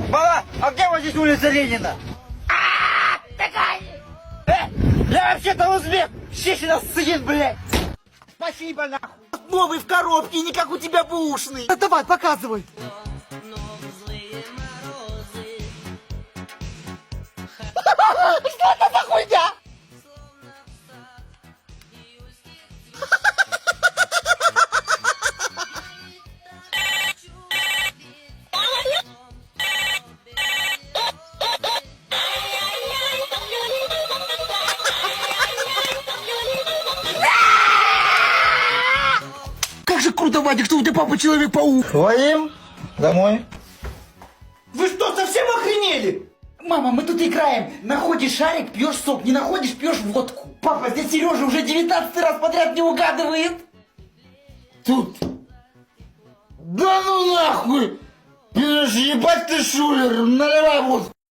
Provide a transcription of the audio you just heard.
Мала, а где вот здесь улица Ленина? Такая! Я вообще-то узбек! Щищина сын, блядь! Спасибо, нахуй! Новый в коробке, не как у тебя бушный. Давай, показывай! Что это за хуйня? Как же круто, Вадик, что у тебя папа Человек-паук. Вадим, домой. Вы что, совсем охренели? Мама, мы тут играем. Находишь шарик, пьешь сок. Не находишь, пьешь водку. Папа, здесь Сережа уже 19 раз подряд не угадывает. Тут. Да ну нахуй! Пьешь, ебать ты шулер, наливай водку.